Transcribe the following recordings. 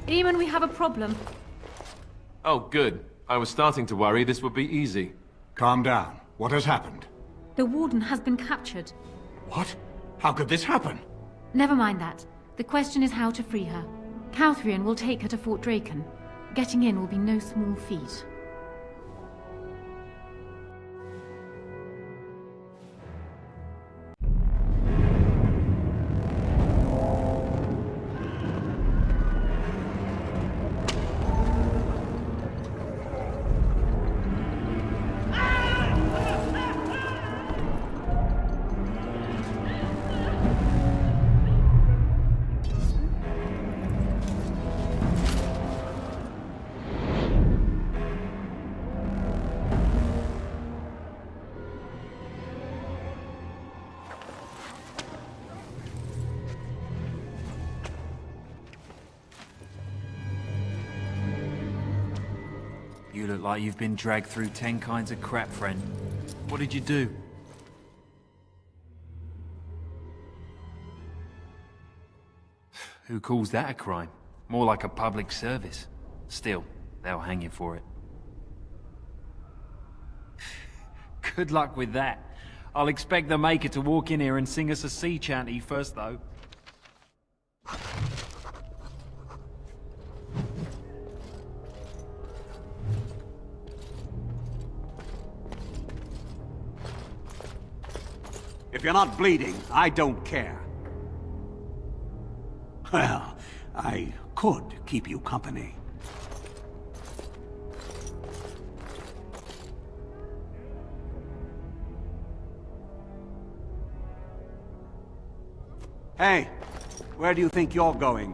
Eamon, we have a problem. Oh, good. I was starting to worry this would be easy. Calm down. What has happened? The Warden has been captured. What? How could this happen? Never mind that. The question is how to free her. Couthrian will take her to Fort Drakon. Getting in will be no small feat. You look like you've been dragged through 10 kinds of crap, friend. What did you do? Who calls that a crime? More like a public service. Still, they'll hang you for it. Good luck with that. I'll expect the Maker to walk in here and sing us a sea chanty first, though. If you're not bleeding, I don't care. Well, I could keep you company. Hey, where do you think you're going?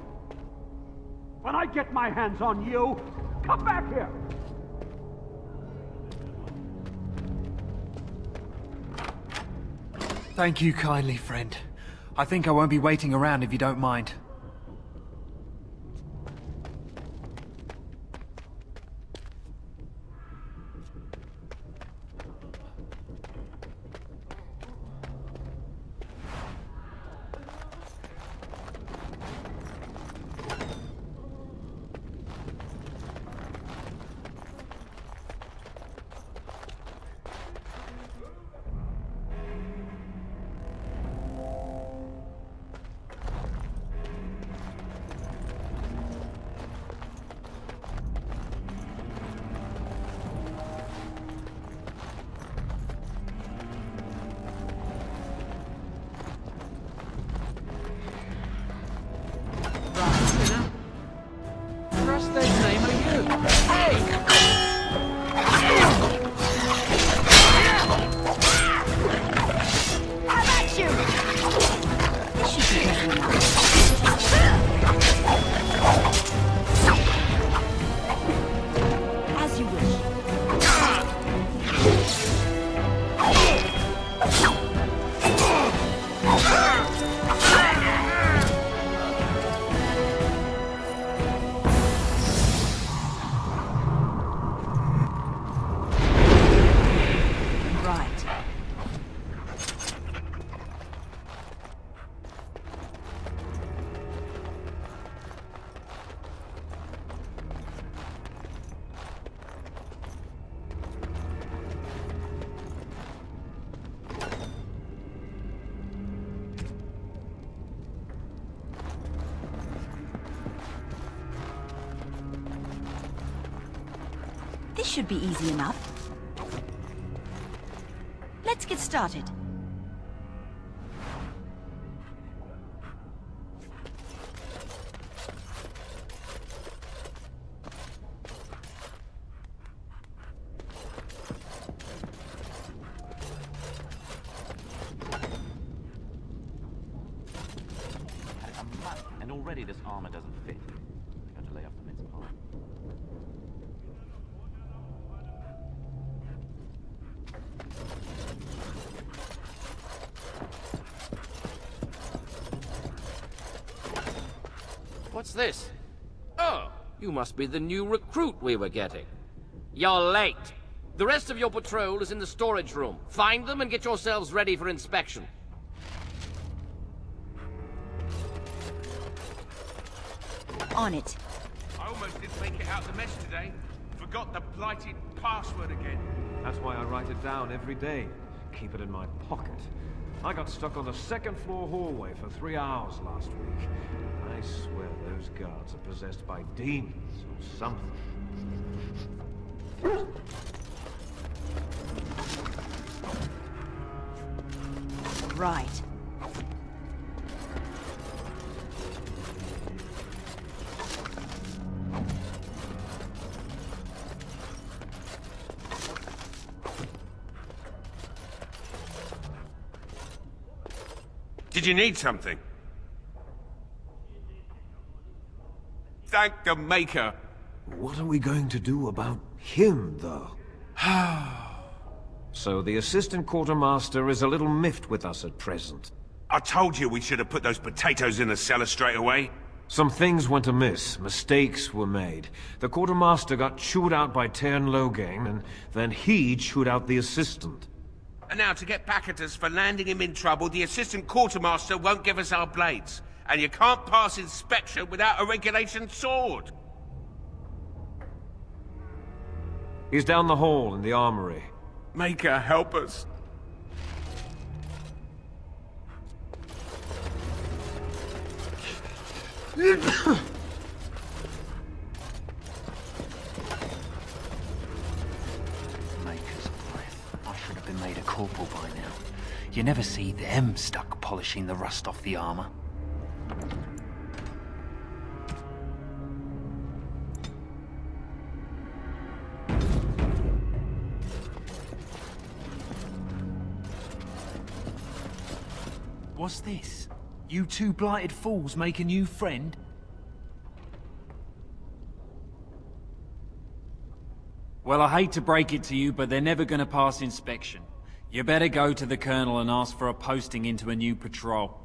When I get my hands on you, come back here! Thank you kindly, friend. I think I won't be waiting around if you don't mind. This should be easy enough. Let's get started. A month, and already this armor doesn't fit. I'm going to lay off the mince pie. What's this? Oh, you must be the new recruit we were getting. You're late. The rest of your patrol is in the storage room. Find them and get yourselves ready for inspection. On it. almost didn't make it out of the mess today. Forgot the blighted password again. That's why I write it down every day. Keep it in my pocket. I got stuck on the second floor hallway for 3 hours last week. I swear those guards are possessed by demons or something. Right. Did you need something? Thank the Maker. What are we going to do about him, though? So the assistant quartermaster is a little miffed with us at present. I told you we should have put those potatoes in the cellar straight away. Some things went amiss. Mistakes were made. The quartermaster got chewed out by Tern Loghain, and then he chewed out the assistant. And now to get back at us for landing him in trouble, the assistant quartermaster won't give us our blades. And you can't pass inspection without a regulation sword. He's down the hall in the armory. Maker, help us. Maker's breath. I should have been made a corporal by now. You never see them stuck polishing the rust off the armor. What's this? You two blighted fools make a new friend? Well, I hate to break it to you, but they're never gonna pass inspection. You better go to the Colonel and ask for a posting into a new patrol.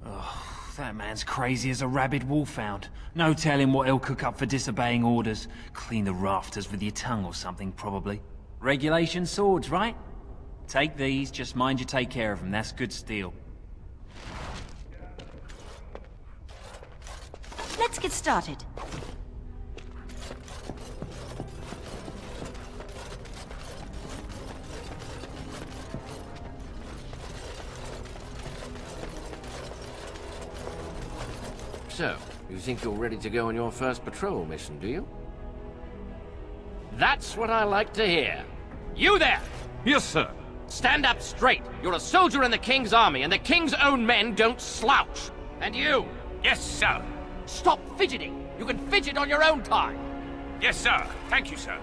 Oh, that man's crazy as a rabid wolfhound. No telling what he'll cook up for disobeying orders. Clean the rafters with your tongue or something, probably. Regulation swords, right? Take these, just mind you take care of them. That's good steel. Let's get started. So, you think you're ready to go on your first patrol mission, do you? That's what I like to hear. You there! Yes, sir. Stand up straight. You're a soldier in the King's army, and the King's own men don't slouch. And you! Yes, sir. Stop fidgeting. You can fidget on your own time. Yes, sir. Thank you, sir.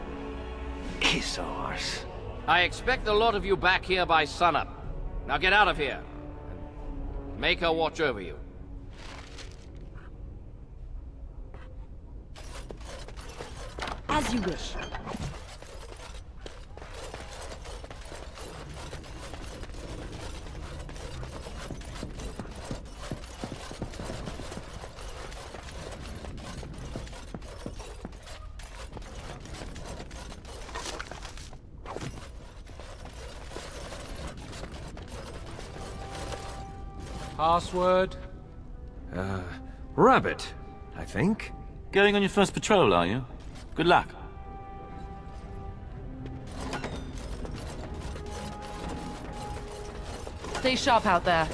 Kiss arse. I expect the lot of you back here by sunup. Now get out of here. Make her watch over you. As you wish. Password? Rabbit, I think. Going on your first patrol, are you? Good luck. Stay sharp out there.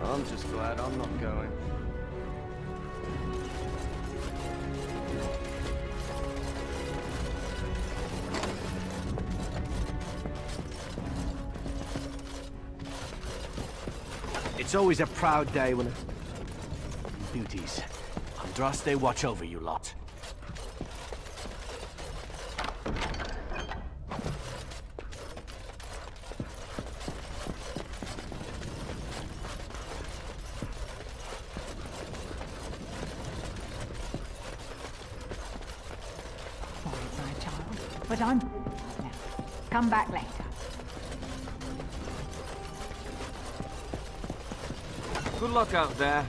I'm just glad I'm not going. It's always a proud day when duties. Andraste, watch over you lot. Sorry, my child, but I'm now. Come back later. Good luck out there.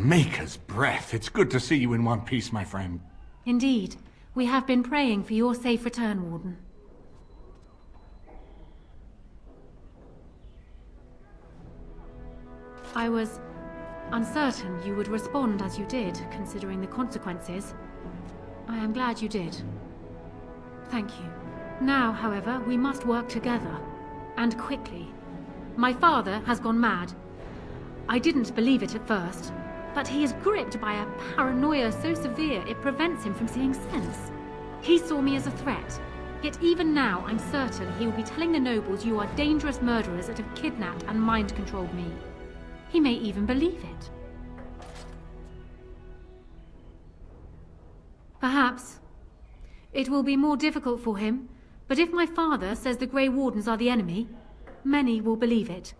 Maker's breath. It's good to see you in one piece, my friend. Indeed. We have been praying for your safe return, Warden. I was uncertain you would respond as you did, considering the consequences. I am glad you did. Thank you. Now, however, we must work together. And quickly. My father has gone mad. I didn't believe it at first, but he is gripped by a paranoia so severe it prevents him from seeing sense. He saw me as a threat, yet even now I'm certain he will be telling the nobles you are dangerous murderers that have kidnapped and mind-controlled me. He may even believe it. Perhaps. It will be more difficult for him, but if my father says the Grey Wardens are the enemy, many will believe it.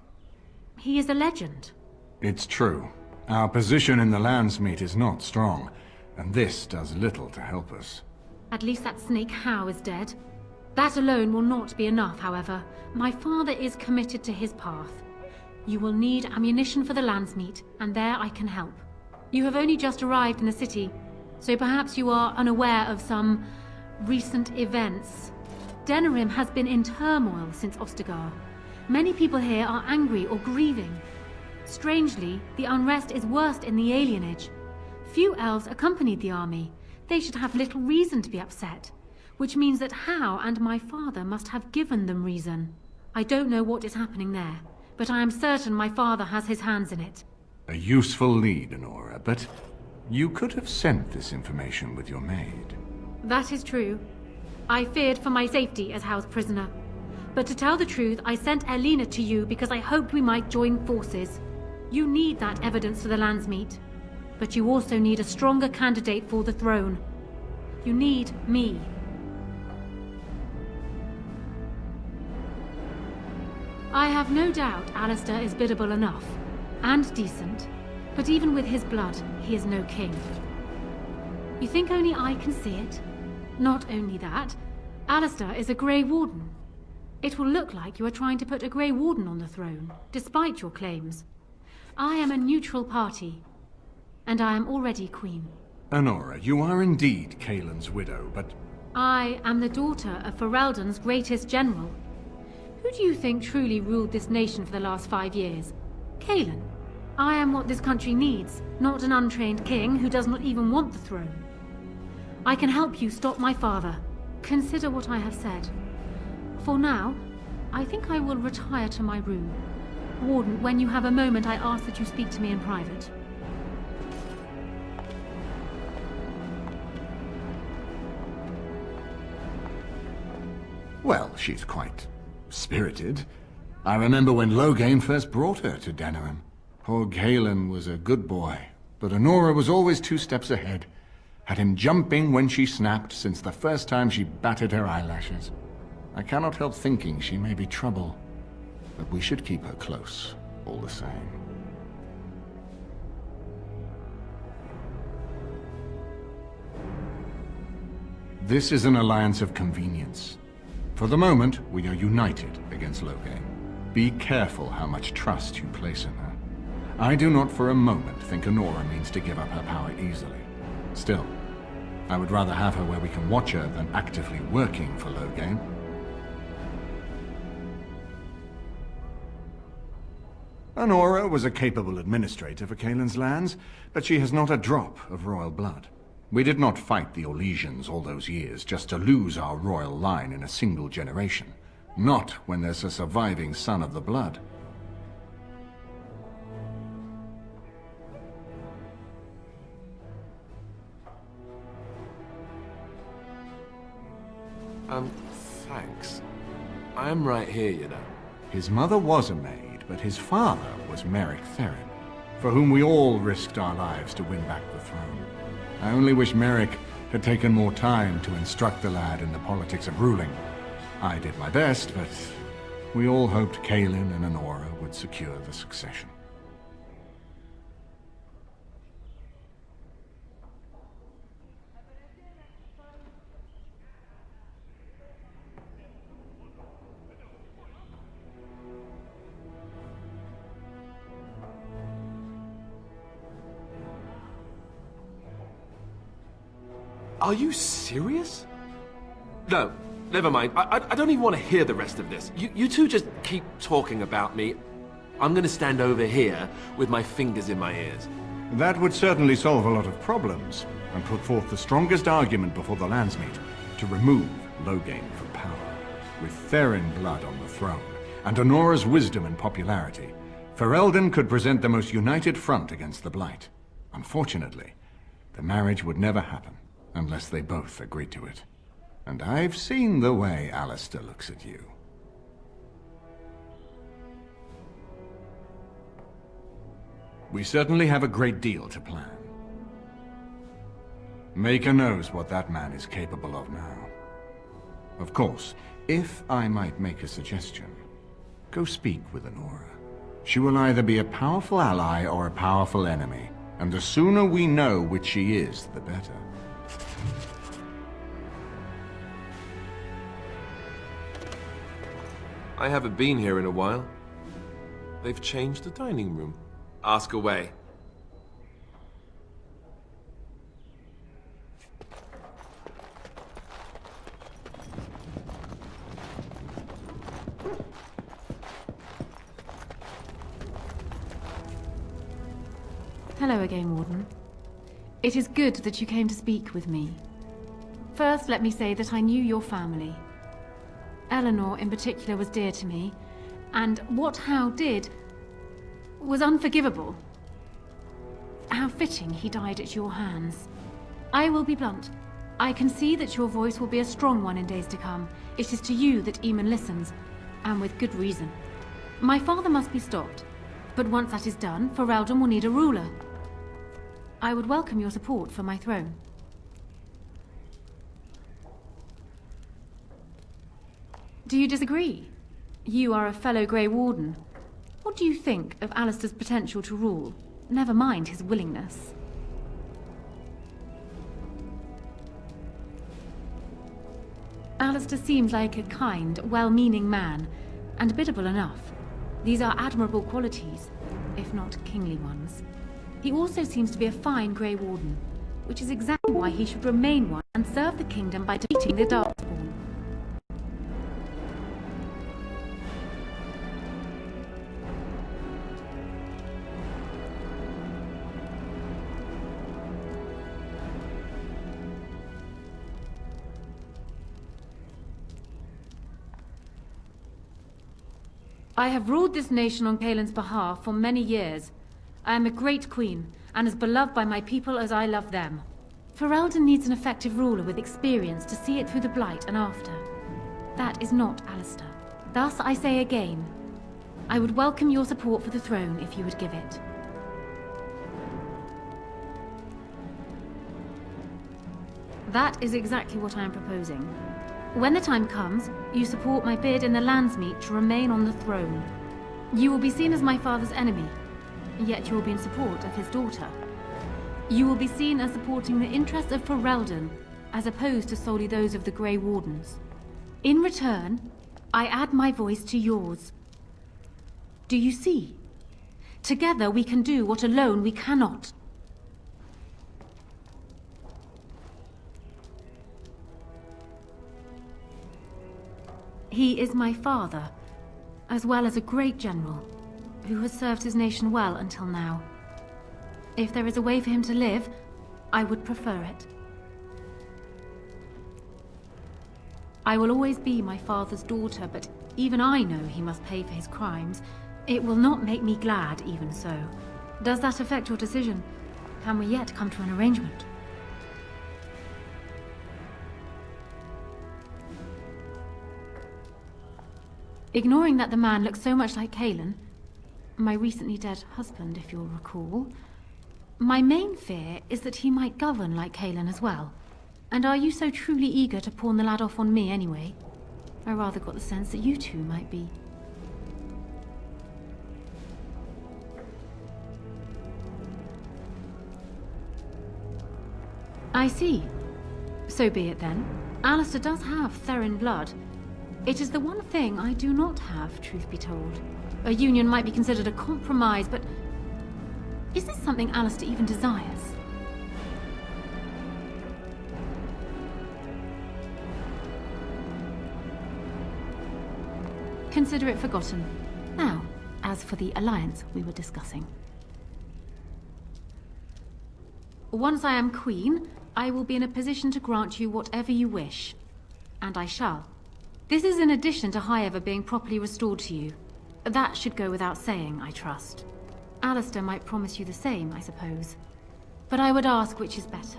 He is a legend. It's true. Our position in the Landsmeet is not strong, and this does little to help us. At least that snake Howe is dead. That alone will not be enough, however. My father is committed to his path. You will need ammunition for the Landsmeet, and there I can help. You have only just arrived in the city, so perhaps you are unaware of some recent events. Denerim has been in turmoil since Ostagar. Many people here are angry or grieving. Strangely, the unrest is worst in the alienage. Few elves accompanied the army. They should have little reason to be upset, which means that Howe and my father must have given them reason. I don't know what is happening there, but I am certain my father has his hands in it. A useful lead, Honora, but you could have sent this information with your maid. That is true. I feared for my safety as Howe's prisoner. But to tell the truth, I sent Elena to you because I hoped we might join forces. You need that evidence for the Landsmeet. But you also need a stronger candidate for the throne. You need me. I have no doubt Alistair is biddable enough, and decent, but even with his blood, he is no king. You think only I can see it? Not only that, Alistair is a Grey Warden. It will look like you are trying to put a Grey Warden on the throne, despite your claims. I am a neutral party, and I am already queen. Honora, you are indeed Kaelin's widow, but... I am the daughter of Ferelden's greatest general. Who do you think truly ruled this nation for the last 5 years? Kaelin. I am what this country needs, not an untrained king who does not even want the throne. I can help you stop my father. Consider what I have said. For now, I think I will retire to my room. Warden, when you have a moment, I ask that you speak to me in private. Well, she's quite spirited. I remember when Loghain first brought her to Denerim. Poor Kaelin was a good boy, but Honora was always 2 steps ahead. Had him jumping when she snapped since the first time she batted her eyelashes. I cannot help thinking she may be trouble, but we should keep her close, all the same. This is an alliance of convenience. For the moment, we are united against Loghain. Be careful how much trust you place in her. I do not for a moment think Honora means to give up her power easily. Still, I would rather have her where we can watch her than actively working for Loghain. Honora was a capable administrator for Kaelin's lands, but she has not a drop of royal blood. We did not fight the Orlesians all those years just to lose our royal line in a single generation. Not when there's a surviving son of the blood. Thanks. I'm right here, you know. His mother was a maid, but his father was Merrick Theron, for whom we all risked our lives to win back the throne. I only wish Merrick had taken more time to instruct the lad in the politics of ruling. I did my best, but we all hoped Kaelin and Honora would secure the succession. Are you serious? No, never mind. I don't even want to hear the rest of this. You two just keep talking about me. I'm gonna stand over here with my fingers in my ears. That would certainly solve a lot of problems, and put forth the strongest argument before the Landsmeet to remove Loghain from power. With Therin blood on the throne, and Honora's wisdom and popularity, Ferelden could present the most united front against the Blight. Unfortunately, the marriage would never happen, unless they both agreed to it. And I've seen the way Alistair looks at you. We certainly have a great deal to plan. Maker knows what that man is capable of now. Of course, if I might make a suggestion, go speak with Honora. She will either be a powerful ally or a powerful enemy, and the sooner we know which she is, the better. I haven't been here in a while. They've changed the dining room. Ask away. Hello again, Warden. It is good that you came to speak with me. First, let me say that I knew your family. Eleanor, in particular, was dear to me, and what Hal did was unforgivable. How fitting he died at your hands. I will be blunt. I can see that your voice will be a strong one in days to come. It is to you that Eamon listens, and with good reason. My father must be stopped, but once that is done, Ferelden will need a ruler. I would welcome your support for my throne. Do you disagree? You are a fellow Grey Warden. What do you think of Alistair's potential to rule? Never mind his willingness. Alistair seems like a kind, well-meaning man, and biddable enough. These are admirable qualities, if not kingly ones. He also seems to be a fine Grey Warden, which is exactly why he should remain one and serve the kingdom by defeating the Darkspawn. I have ruled this nation on Caelan's behalf for many years. I am a great queen, and as beloved by my people as I love them. Ferelden needs an effective ruler with experience to see it through the Blight and after. That is not Alistair. Thus, I say again, I would welcome your support for the throne if you would give it. That is exactly what I am proposing. When the time comes, you support my bid in the Landsmeet to remain on the throne. You will be seen as my father's enemy, yet you will be in support of his daughter. You will be seen as supporting the interests of Ferelden, as opposed to solely those of the Grey Wardens. In return, I add my voice to yours. Do you see? Together we can do what alone we cannot. He is my father, as well as a great general, who has served his nation well until now. If there is a way for him to live, I would prefer it. I will always be my father's daughter, but even I know he must pay for his crimes. It will not make me glad, even so. Does that affect your decision? Can we yet come to an arrangement? Ignoring that the man looks so much like Caelan, my recently dead husband, if you'll recall, my main fear is that he might govern like Caelan as well. And are you so truly eager to pawn the lad off on me anyway? I rather got the sense that you two might be. I see. So be it then. Alistair does have Therin blood. It is the one thing I do not have, truth be told. A union might be considered a compromise, but is this something Alistair even desires? Consider it forgotten. Now, as for the alliance we were discussing. Once I am queen, I will be in a position to grant you whatever you wish. And I shall. This is in addition to Highever being properly restored to you. That should go without saying, I trust. Alistair might promise you the same, I suppose. But I would ask which is better.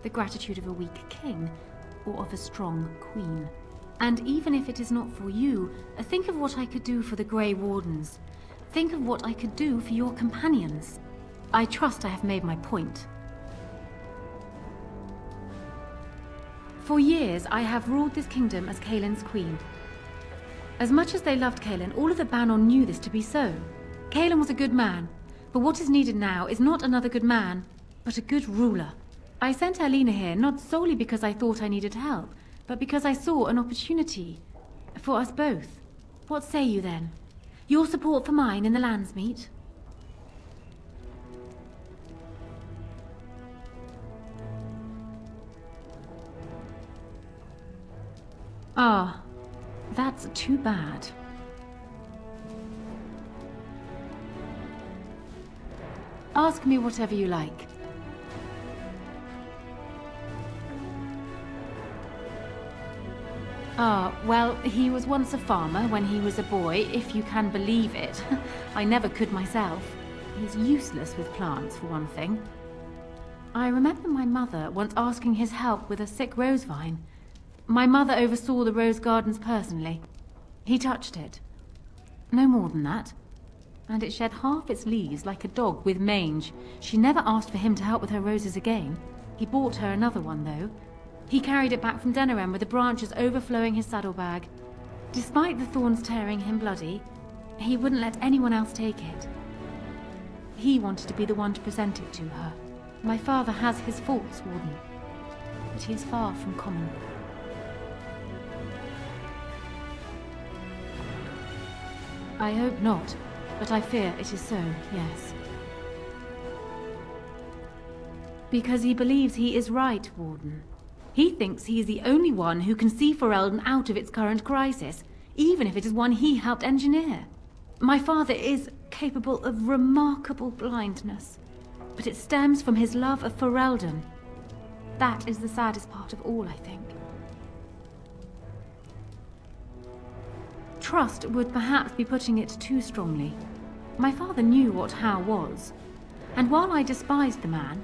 The gratitude of a weak king, or of a strong queen. And even if it is not for you, think of what I could do for the Grey Wardens. Think of what I could do for your companions. I trust I have made my point. For years, I have ruled this kingdom as Caelin's queen. As much as they loved Caelin, all of the Banon knew this to be so. Caelin was a good man, but what is needed now is not another good man, but a good ruler. I sent Alina here not solely because I thought I needed help, but because I saw an opportunity for us both. What say you then? Your support for mine in the Landsmeet? Ah, that's too bad. Ask me whatever you like. Ah, well, he was once a farmer when he was a boy, if you can believe it. I never could myself. He's useless with plants, for one thing. I remember my mother once asking his help with a sick rose vine. My mother oversaw the rose gardens personally. He touched it. No more than that. And it shed half its leaves like a dog with mange. She never asked for him to help with her roses again. He bought her another one, though. He carried it back from Denerim with the branches overflowing his saddlebag. Despite the thorns tearing him bloody, he wouldn't let anyone else take it. He wanted to be the one to present it to her. My father has his faults, Warden, but he is far from common. I hope not, but I fear it is so, yes. Because he believes he is right, Warden. He thinks he is the only one who can see Ferelden out of its current crisis, even if it is one he helped engineer. My father is capable of remarkable blindness, but it stems from his love of Ferelden. That is the saddest part of all, I think. Trust would perhaps be putting it too strongly. My father knew what Howe was, and while I despised the man,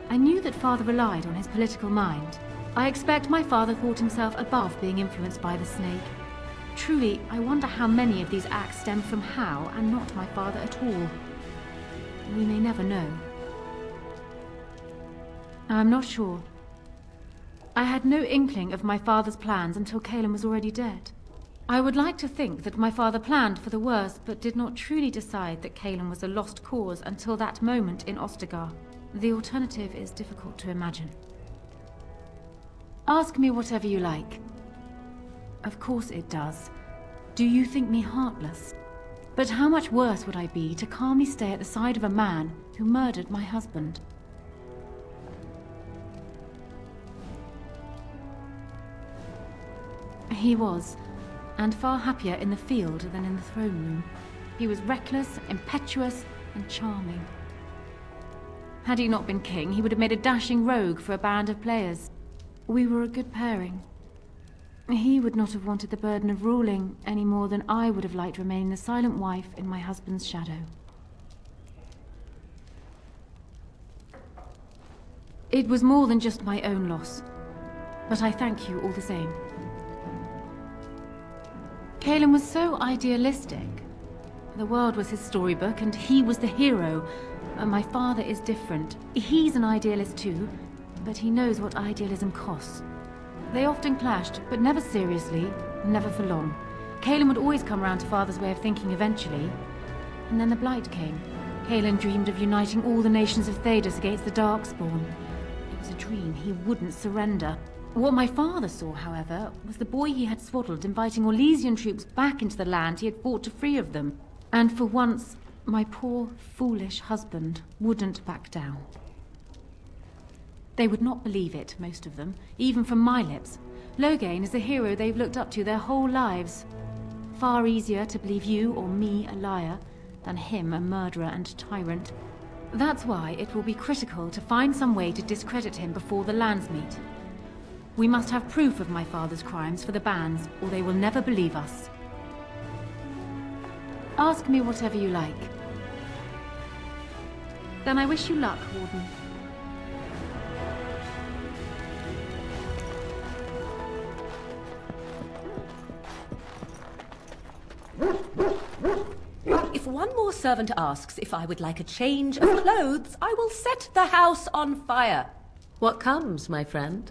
I knew that father relied on his political mind. I expect my father thought himself above being influenced by the snake. Truly, I wonder how many of these acts stem from Howe and not my father at all. We may never know. I'm not sure. I had no inkling of my father's plans until Caelin was already dead. I would like to think that my father planned for the worst, but did not truly decide that Caelin was a lost cause until that moment in Ostagar. The alternative is difficult to imagine. Ask me whatever you like. Of course it does. Do you think me heartless? But how much worse would I be to calmly stay at the side of a man who murdered my husband? He was, and far happier in the field than in the throne room. He was reckless, impetuous, and charming. Had he not been king, he would have made a dashing rogue for a band of players. We were a good pairing. He would not have wanted the burden of ruling any more than I would have liked remaining the silent wife in my husband's shadow. It was more than just my own loss, but I thank you all the same. Caelin was so idealistic. The world was his storybook, and he was the hero. My father is different. He's an idealist too, but he knows what idealism costs. They often clashed, but never seriously, never for long. Caelin would always come round to father's way of thinking eventually. And then the Blight came. Caelin dreamed of uniting all the nations of Thedas against the Darkspawn. It was a dream. He wouldn't surrender. What my father saw, however, was the boy he had swaddled inviting Orlesian troops back into the land he had fought to free of them. And for once, my poor, foolish husband wouldn't back down. They would not believe it, most of them, even from my lips. Loghain is the hero they've looked up to their whole lives. far easier to believe you or me a liar than him a murderer and tyrant. That's why it will be critical to find some way to discredit him before the lands meet. We must have proof of my father's crimes for the bands, or they will never believe us. Ask me whatever you like. Then I wish you luck, Warden. If one more servant asks if I would like a change of clothes, I will set the house on fire. What comes, my friend?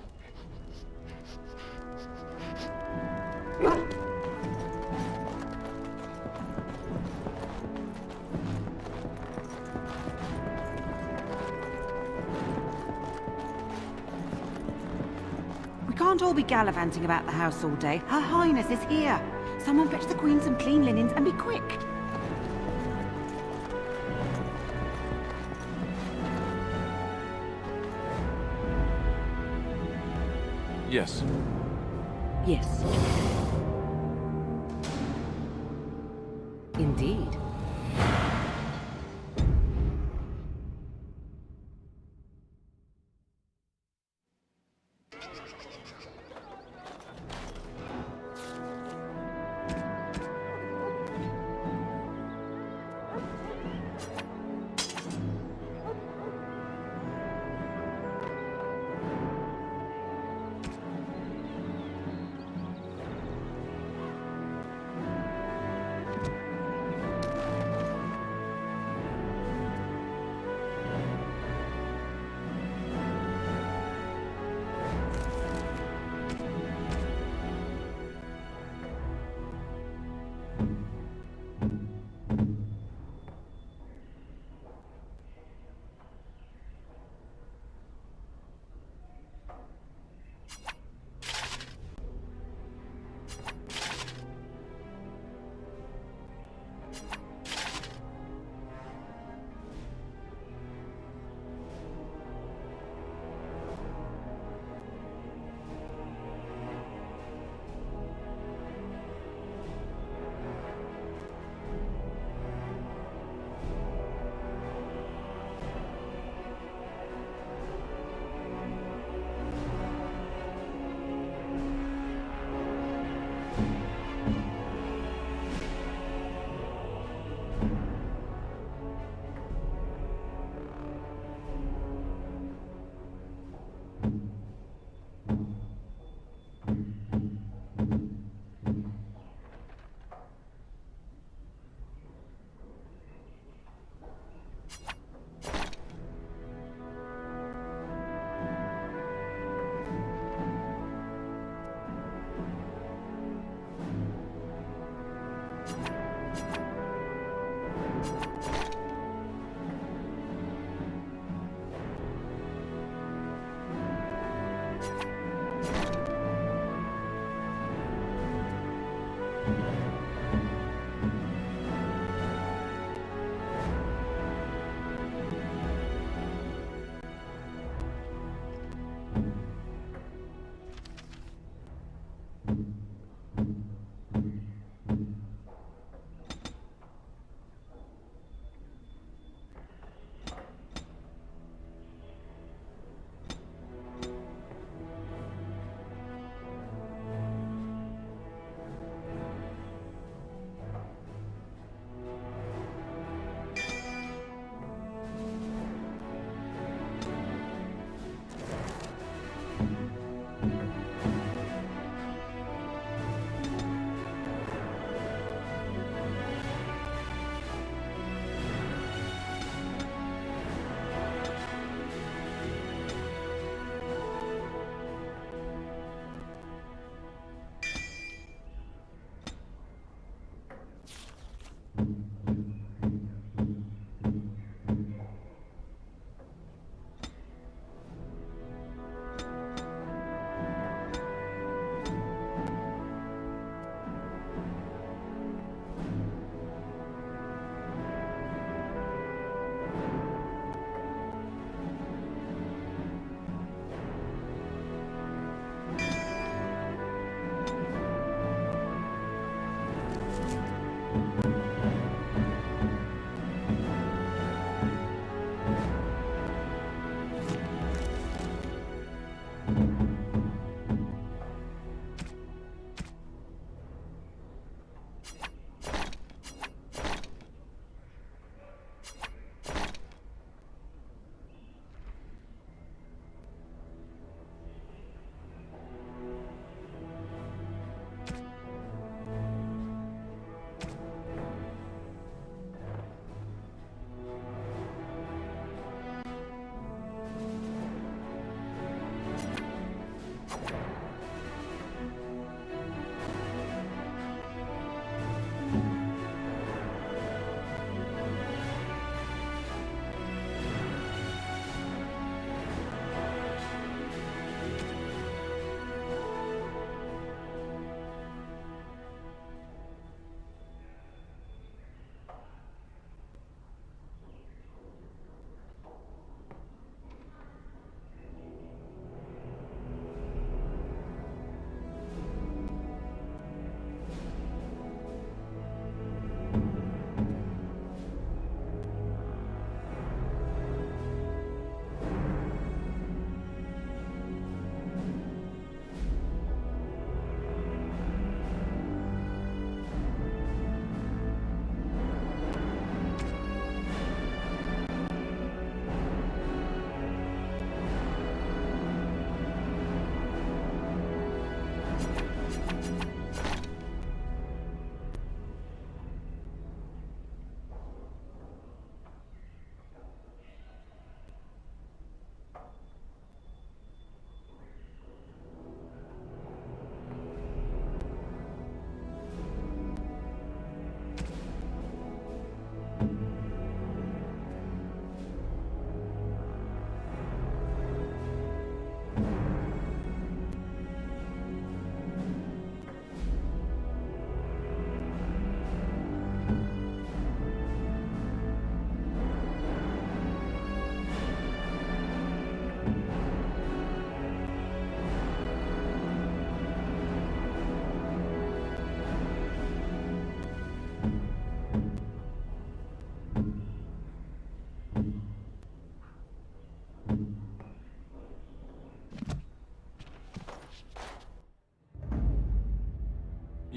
We can't all be gallivanting about the house all day. Her Highness is here. Someone fetch the Queen some clean linens and be quick. Yes. Yes. Indeed.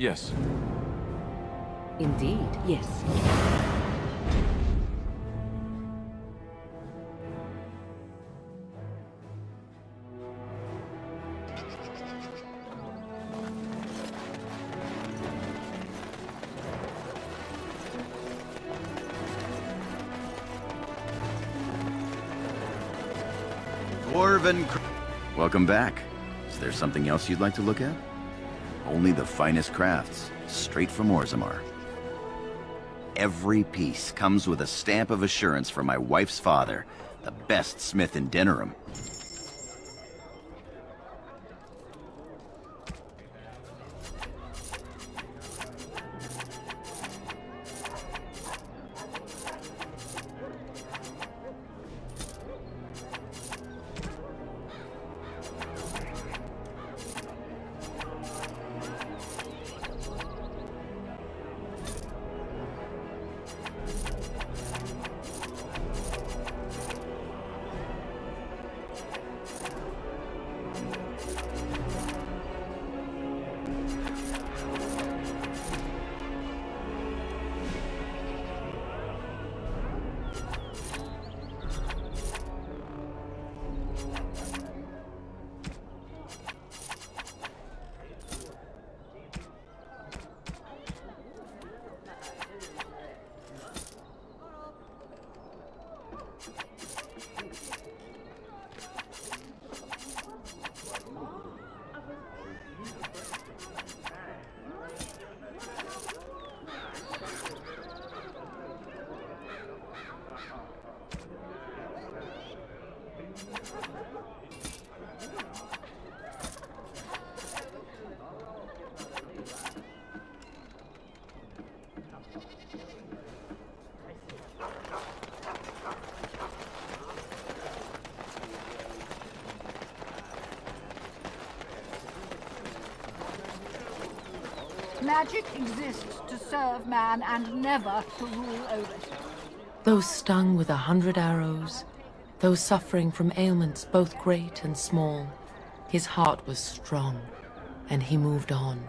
Yes. Indeed, yes. Welcome back. Is there something else you'd like to look at? Only the finest crafts, straight from Orzammar. Every piece comes with a stamp of assurance from my wife's father, the best smith in Denerim. Magic exists to serve man and never to rule over him. Those stung with 100 arrows, those suffering from ailments both great and small, his heart was strong, and he moved on.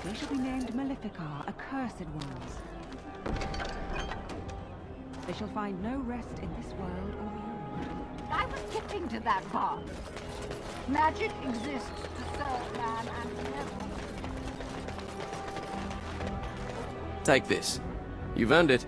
They shall be named Maleficar, accursed ones. They shall find no rest in this world or beyond. I was getting to that part. Magic exists to serve man and never... Take this. You've earned it.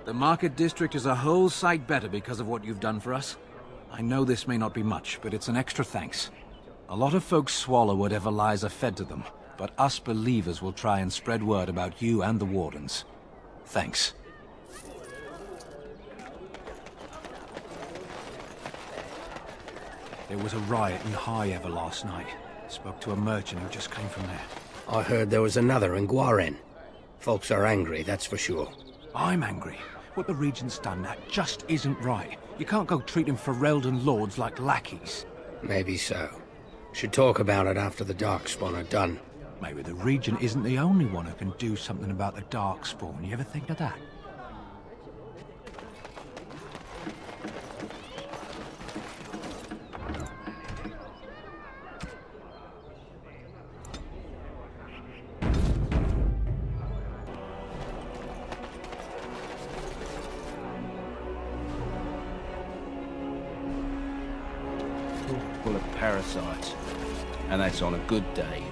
The market district is a whole sight better because of what you've done for us. I know this may not be much, but it's an extra thanks. A lot of folks swallow whatever lies are fed to them, but us believers will try and spread word about you and the Wardens. Thanks. There was a riot in High Ever last night. Spoke to a merchant who just came from there. I heard there was another in Guaren. Folks are angry, that's for sure. I'm angry. What the Regent's done, that just isn't right. You can't go treating Ferelden lords like lackeys. Maybe so. Should talk about it after the Darkspawn are done. Maybe the Regent isn't the only one who can do something about the Darkspawn. You ever think of that? Full of parasites. And that's on a good day.